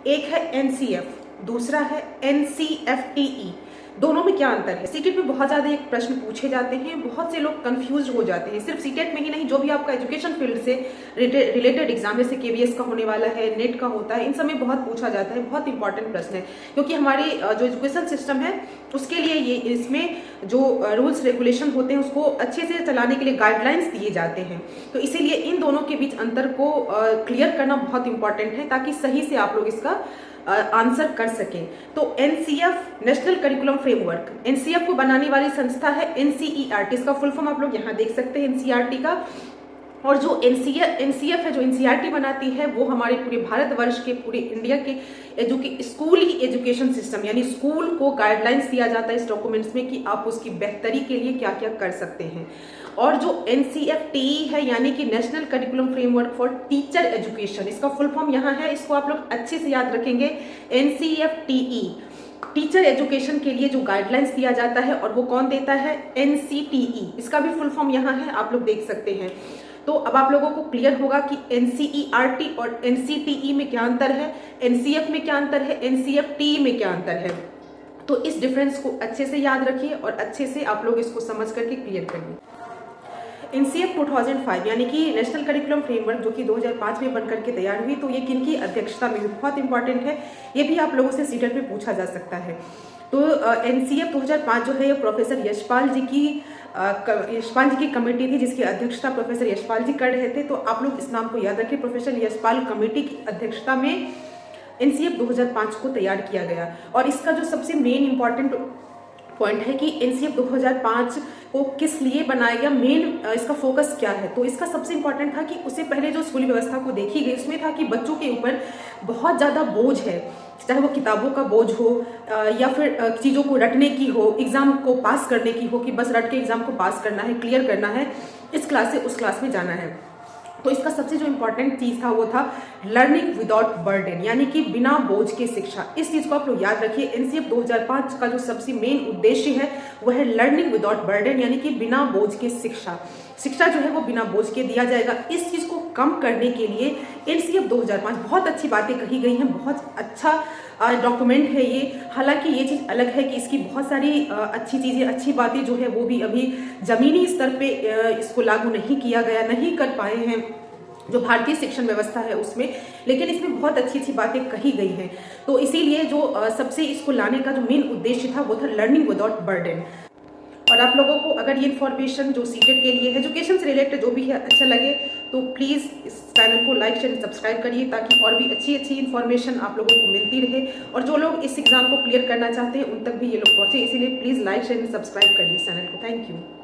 एक है एनसीएफ, दूसरा है एनसीएफटीई। दोनों में क्या अंतर है? सीटेट में बहुत ज़्यादा एक प्रश्न पूछे जाते हैं, बहुत से लोग कंफ्यूज हो जाते हैं। सिर्फ सीटेट में ही नहीं, जो भी आपका एजुकेशन फील्ड से रिलेटेड एग्जाम जैसे केवीएस का होने वाला है, नेट का होता है, इन सब में बहुत पूछा जाता है। बहुत इंपॉर्टेंट प्रश्न है, क्योंकि हमारी जो एजुकेशन सिस्टम है उसके लिए ये इसमें जो रूल्स रेगुलेशन होते हैं उसको अच्छे से चलाने के लिए गाइडलाइंस दिए जाते हैं। तो इसीलिए इन दोनों के बीच अंतर को क्लियर करना बहुत इंपॉर्टेंट है, ताकि सही से आप लोग इसका आंसर कर सकें। तो NCF national curriculum framework, NCF को बनाने वाली संस्था है एनसीईआरटी। इसका फुल फॉर्म आप लोग यहाँ देख सकते हैं एनसीईआरटी का। और जो एनसीएफ है, जो एनसीईआरटी बनाती है, वो हमारे पूरे भारतवर्ष के, पूरे इंडिया के स्कूल ही एजुकेशन सिस्टम, यानी स्कूल को गाइडलाइंस दिया जाता है इस डॉक्यूमेंट्स में कि आप उसकी बेहतरी के लिए क्या क्या कर सकते हैं। और जो एनसीएफटीई है, यानी कि national curriculum framework for teacher education, इसका फुल फॉर्म यहाँ है, इसको आप लोग अच्छे से याद रखेंगे। एनसीएफटीई टीचर एजुकेशन के लिए जो गाइडलाइंस दिया जाता है, और वो कौन देता है? एनसीटीई। इसका भी फुल फॉर्म यहाँ है, आप लोग देख सकते हैं। तो अब आप लोगों को क्लियर होगा कि एनसीईआरटी और एनसीटीई में क्या अंतर है, एनसीएफ में क्या अंतर है, एनसीएफटी में क्या अंतर है। तो इस डिफरेंस को अच्छे से याद रखिए और अच्छे से आप लोग इसको समझ करके क्लियर करिए। एनसीएफ 2005 यानी कि नेशनल करिकुलम फ्रेमवर्क, जो कि 2005 में बनकर के तैयार हुई, तो ये किनकी अध्यक्षता में हुई? बहुत इंपॉर्टेंट है, ये भी आप लोगों से सीटेट में पूछा जा सकता है। तो एनसीएफ 2005 जो है ये प्रोफेसर यशपाल जी की कमेटी थी, जिसकी अध्यक्षता प्रोफेसर यशपाल जी कर रहे थे। तो आप लोग इस नाम को याद रखिए, प्रोफेसर यशपाल कमेटी की अध्यक्षता में एनसीएफ 2005 को तैयार किया गया। और इसका जो सबसे मेन इंपॉर्टेंट पॉइंट है कि एनसीएफ 2005 को किस लिए बनाया गया, मेन इसका फोकस क्या है। तो इसका सबसे इंपॉर्टेंट था कि उससे पहले जो स्कूली व्यवस्था को देखी गई, उसमें था कि बच्चों के ऊपर बहुत ज़्यादा बोझ है, चाहे वो किताबों का बोझ हो या फिर चीज़ों को रटने की हो, एग्जाम को पास करने की हो, कि बस रट के एग्जाम को पास करना है, क्लियर करना है, इस क्लास से उस क्लास में जाना है। तो इसका सबसे जो इम्पोर्टेंट चीज़ था वो था लर्निंग विदाउट बर्डन, यानी कि बिना बोझ के शिक्षा। इस चीज़ को आप लोग याद रखिए। एनसीएफ 2005 का जो सबसे मेन उद्देश्य है वह है लर्निंग विदाउट बर्डन, यानी कि बिना बोझ के शिक्षा जो है वो बिना बोझ के दिया जाएगा। इस चीज़ को कम करने के लिए एनसीएफ 2005 बहुत अच्छी बातें कही गई हैं, बहुत अच्छा डॉक्यूमेंट है ये। हालांकि ये चीज़ अलग है कि इसकी बहुत सारी अच्छी चीज़ें, अच्छी बातें जो है वो भी अभी ज़मीनी स्तर पे इसको लागू नहीं किया गया, नहीं कर पाए हैं जो भारतीय शिक्षण व्यवस्था है उसमें, लेकिन इसमें बहुत अच्छी अच्छी बातें कही गई हैं। तो इसीलिए जो सबसे इसको लाने का जो मेन उद्देश्य था वो था लर्निंग विदाउट बर्डन। और आप लोगों को अगर ये इन्फॉर्मेशन जो सीटेट के लिए एजुकेशन से रिलेटेड जो भी है अच्छा लगे, तो प्लीज़ इस चैनल को लाइक शेयर सब्सक्राइब करिए, ताकि और भी अच्छी अच्छी इन्फॉर्मेशन आप लोगों को मिलती रहे। और जो लोग इस एग्जाम को क्लियर करना चाहते हैं उन तक भी ये लोग पहुँचे, इसीलिए प्लीज़ लाइक शेयर सब्सक्राइब करिए इस चैनल को। Thank you.